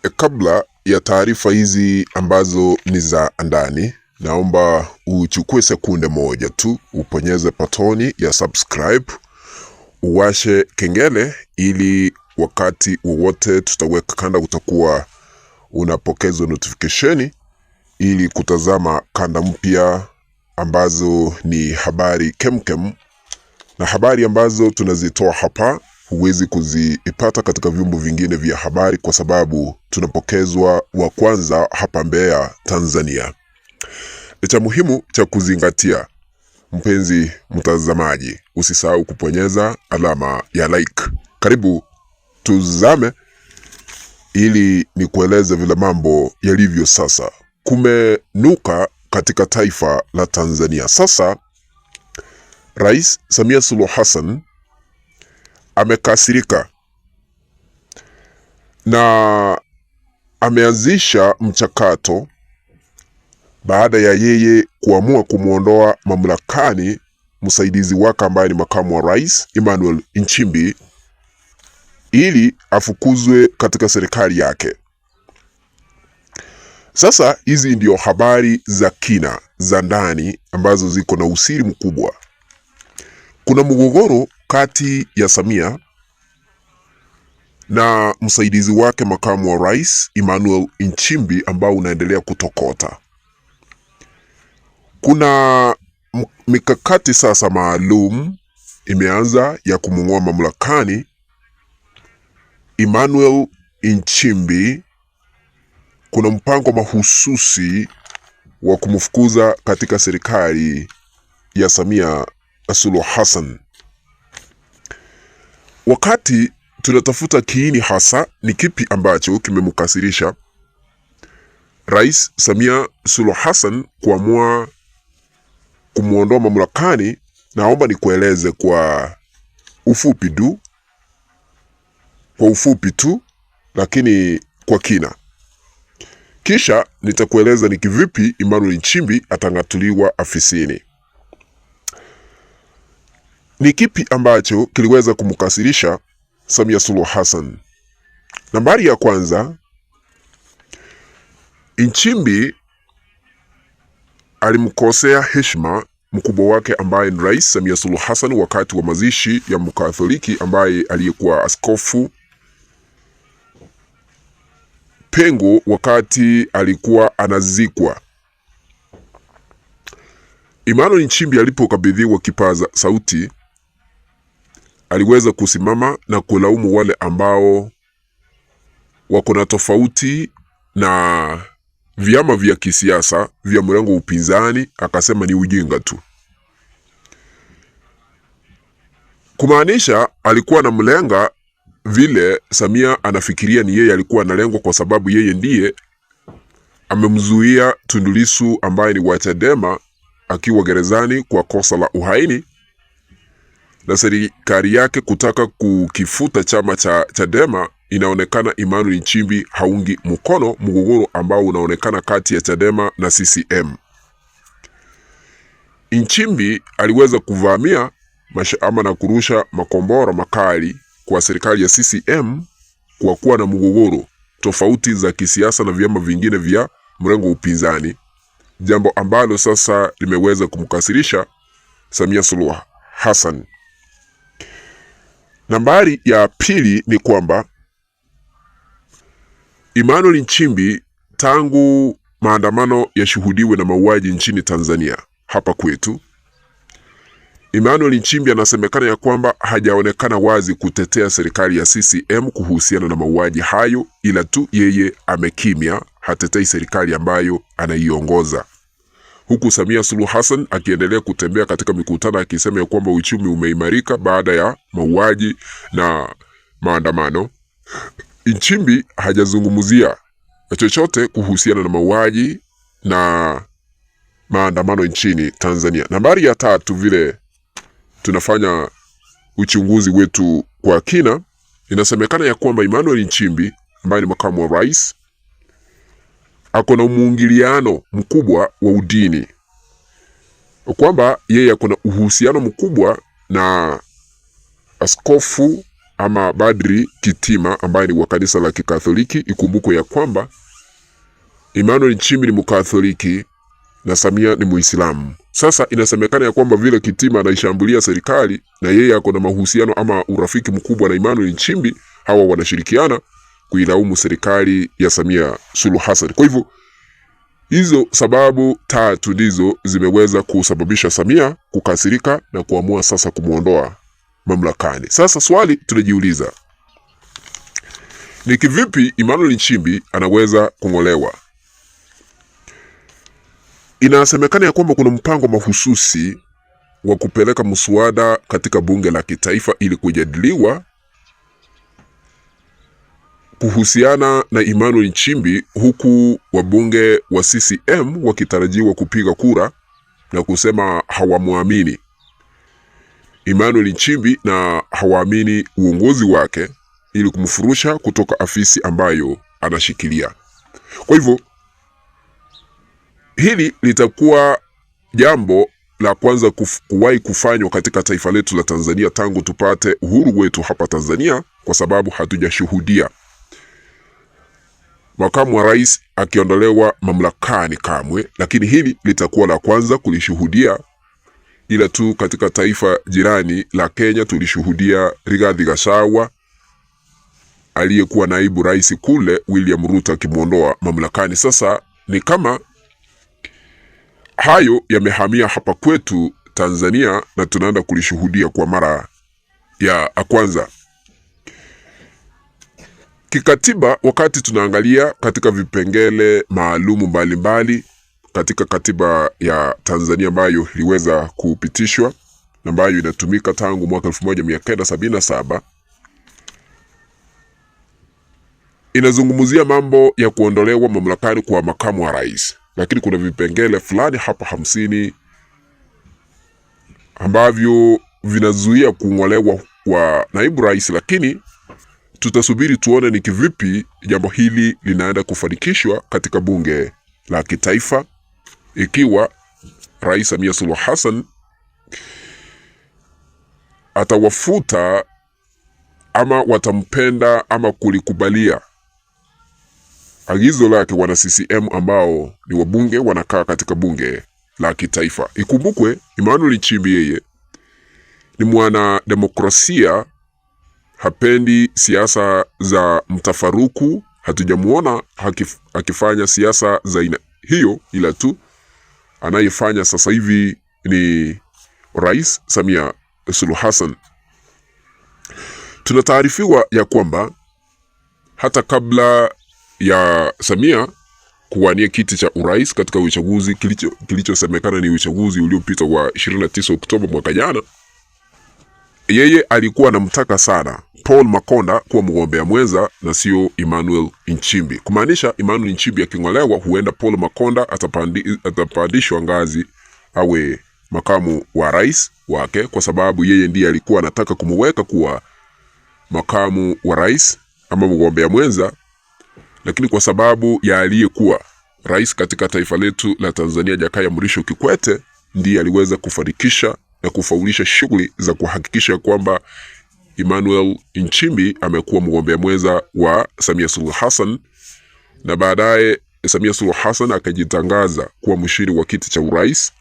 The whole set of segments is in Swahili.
Kabla ya taarifa hizi ambazo ni za ndani, naomba uchukue sekunde moja tu, uponyeze patoni ya subscribe, uwashe kengele ili wakati wowote tutaweka kanda utakuwa unapokezwa notification ili kutazama kanda mpya ambazo ni habari kemkem, na habari ambazo tunazitoa hapa huwezi kuzipata katika vyombo vingine vya habari kwa sababu tunapokezwa wa kwanza hapa Mbeya, Tanzania. Cha muhimu cha kuzingatia, mpenzi mtazamaji, usisahau kuponyeza alama ya like. Karibu tuzame ili nikueleze vile mambo yalivyo sasa. Kumenuka katika taifa la Tanzania. Sasa Rais Samia Suluhu Hassan amekasirika na ameanzisha mchakato baada ya yeye kuamua kumuondoa mamlakani msaidizi wake ambaye ni makamu wa rais Emmanuel Nchimbi ili afukuzwe katika serikali yake. Sasa hizi ndio habari za kina za ndani ambazo ziko na usiri mkubwa. Kuna mgogoro kati ya Samia na msaidizi wake makamu wa rais Emmanuel Nchimbi ambao unaendelea kutokota. Kuna mikakati sasa maalum imeanza ya kumng'oa mamlakani Emmanuel Nchimbi. Kuna mpango mahususi wa kumfukuza katika serikali ya Samia Suluhu Hassan. Wakati tunatafuta kiini hasa ni kipi ambacho kimemkasirisha Rais Samia Suluhu Hassan kuamua kumuondoa mamlakani, naomba nikueleze kwa ufupi tu lakini kwa kina. Kisha nitakueleza ni kivipi Emmanuel Nchimbi atang'atuliwa afisini. Ni kipi ambacho kiliweza kumkasirisha Samia Suluhu Hassan? Nambari ya kwanza, Nchimbi alimkosea heshima mkubwa wake ambaye ni Rais Samia Suluhu Hassan wakati wa mazishi ya Mkatholiki ambaye aliyekuwa Askofu Pengo wakati alikuwa anazikwa. Emmanuel Nchimbi alipokabidhiwa kipaza sauti aliweza kusimama na kulaumu wale ambao wako na tofauti na vyama vya kisiasa vya mrengo upinzani, akasema ni ujinga tu. Kumaanisha alikuwa na mlenga vile Samia anafikiria ni yeye alikuwa analengwa, kwa sababu yeye ndiye amemzuia Tundu Lissu ambaye ni wa Chadema akiwa gerezani kwa kosa la uhaini, na serikali yake kutaka kukifuta chama cha Chadema. Inaonekana Emmanuel Nchimbi haungi mkono mgogoro ambao unaonekana kati ya Chadema na CCM. Nchimbi aliweza kuvamia mashamba na kurusha makombora makali kwa serikali ya CCM kwa kuwa na mgogoro tofauti za kisiasa na vyama vingine vya mrengo upinzani, jambo ambalo sasa limeweza kumkasirisha Samia Suluhu Hassan. Nambari ya pili ni kwamba Emmanuel Nchimbi, tangu maandamano yashuhudiwe na mauaji nchini Tanzania hapa kwetu, Emmanuel Nchimbi anasemekana ya kwamba hajaonekana wazi kutetea serikali ya CCM kuhusiana na mauaji hayo, ila tu yeye amekimya, hatetei serikali ambayo anaiongoza, huku Samia Suluhu Hassan akiendelea kutembea katika mikutano akisema ya kwamba uchumi umeimarika baada ya mauaji na maandamano. Nchimbi hajazungumzia chochote kuhusiana na mauaji na maandamano nchini Tanzania. Nambari ya tatu, vile tunafanya uchunguzi wetu kwa kina, inasemekana ya kwamba Emmanuel Nchimbi ambaye ni makamu wa rais ako na muingiliano mkubwa wa udini, kwamba yeye ako na uhusiano mkubwa na Askofu ama Badri Kitima ambaye ni wa kanisa la Kikatholiki. Ikumbukwe ya kwamba Emmanuel Nchimbi ni Mkatholiki na Samia ni Muislamu. Sasa inasemekana ya kwamba vile Kitima anaishambulia serikali na yeye ako na mahusiano ama urafiki mkubwa na Emmanuel Nchimbi, hawa wanashirikiana kuilaumu serikali ya Samia Suluhu Hassan. Kwa hivyo hizo sababu tatu ndizo zimeweza kusababisha Samia kukasirika na kuamua sasa kumuondoa mamlakani. Sasa swali tunajiuliza, ni kivipi Emmanuel Nchimbi anaweza kung'olewa? Inasemekana ya kwamba kuna mpango mahususi wa kupeleka mswada katika bunge la kitaifa ili kujadiliwa kuhusiana na Emmanuel Nchimbi, huku wabunge wa CCM wakitarajiwa kupiga kura na kusema hawamwamini Emmanuel Nchimbi na hawaamini uongozi wake ili kumfurusha kutoka afisi ambayo anashikilia. Kwa hivyo hili litakuwa jambo la kwanza kuwahi kufanywa katika taifa letu la Tanzania tangu tupate uhuru wetu hapa Tanzania, kwa sababu hatujashuhudia makamu wa rais akiondolewa mamlakani kamwe, lakini hili litakuwa la kwanza kulishuhudia. Ila tu katika taifa jirani la Kenya tulishuhudia Rigathi Gachagua aliyekuwa naibu rais kule, William Ruto akimuondoa mamlakani. Sasa ni kama hayo yamehamia hapa kwetu Tanzania na tunaenda kulishuhudia kwa mara ya kwanza. Kikatiba, wakati tunaangalia katika vipengele maalumu mbalimbali katika katiba ya Tanzania ambayo iliweza kupitishwa na ambayo inatumika tangu mwaka 1977, inazungumzia mambo ya kuondolewa mamlakani kwa makamu wa rais, lakini kuna vipengele fulani hapa 50 ambavyo vinazuia kung'olewa kwa naibu rais, lakini tutasubiri tuone ni kivipi jambo hili linaenda kufanikishwa katika bunge la kitaifa, ikiwa Rais Samia Suluhu Hassan atawafuta ama watampenda ama kulikubalia agizo lake wana CCM ambao ni wabunge wanakaa katika bunge la kitaifa. Ikumbukwe Emmanuel Nchimbi yeye ni mwana demokrasia, hapendi siasa za mtafaruku. Hatujamuona akifanya siasa za aina hiyo, ila tu anayefanya sasa hivi ni Rais Samia Suluhu Hassan. Tunataarifiwa ya kwamba hata ya Samia kuwania kiti cha urais katika uchaguzi kilichosemekana ni uchaguzi uliopita wa 29 Oktoba mwaka jana, yeye alikuwa anamtaka sana Paul Makonda kuwa mgombea mwenza na sio Emmanuel Nchimbi. Kumaanisha Emmanuel Nchimbi aking'olewa, huenda Paul Makonda atapandishwa ngazi awe makamu wa rais wake, kwa sababu yeye ndiye alikuwa anataka kumuweka kuwa makamu wa rais ama mgombea mwenza, lakini kwa sababu ya aliyekuwa rais katika taifa letu la Tanzania Jakaya Mrisho Kikwete ndiye aliweza kufanikisha na kufaulisha shughuli za kuhakikisha kwamba Emmanuel Nchimbi amekuwa mgombea mwenza wa Samia Suluhu Hassan, na baadaye Samia Suluhu Hassan akajitangaza kuwa mshindi wa kiti cha urais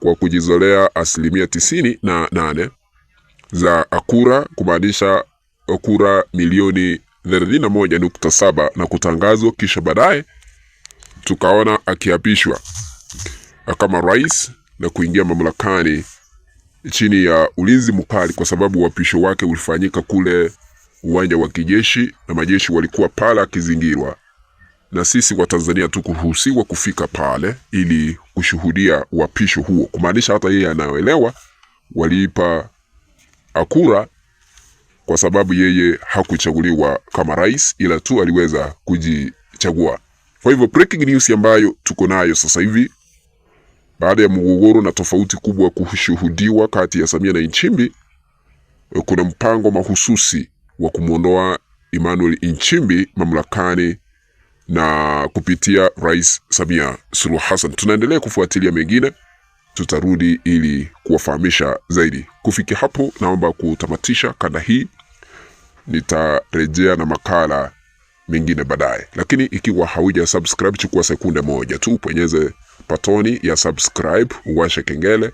kwa kujizolea 98% za kura, kumaanisha kura milioni 31.7 na kutangazwa. Kisha baadaye tukaona akiapishwa kama rais na kuingia mamlakani chini ya ulinzi mkali, kwa sababu uapisho wake ulifanyika kule uwanja wa kijeshi na majeshi walikuwa pale akizingirwa, na sisi wa Tanzania tukuruhusiwa kufika pale ili kushuhudia uapisho huo. Kumaanisha hata yeye anaelewa waliipa kura kwa sababu yeye hakuchaguliwa kama rais, ila tu aliweza kujichagua. Kwa hivyo breaking news ambayo tuko nayo sasa hivi, baada ya mgogoro na tofauti kubwa kushuhudiwa kati ya Samia na Nchimbi, kuna mpango mahususi wa kumuondoa Emmanuel Nchimbi mamlakani na kupitia Rais Samia Suluhu Hassan. Tunaendelea kufuatilia mengine, tutarudi ili kuwafahamisha zaidi. Kufikia hapo, naomba kutamatisha kanda hii nitarejea na makala mengine baadaye. Lakini ikiwa hauja subscribe, chukua sekunde moja tu, bonyeze patoni ya subscribe, uwashe kengele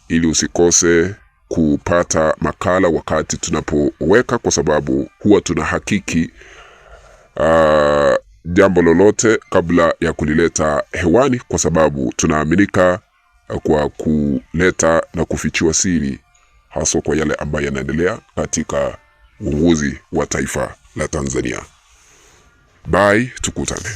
ili usikose kupata makala wakati tunapoweka, kwa sababu huwa tunahakiki jambo lolote kabla ya kulileta hewani, kwa sababu tunaaminika kwa kuleta na kufichua siri, haswa kwa yale ambayo yanaendelea katika uongozi wa taifa la Tanzania. Bye, tukutane.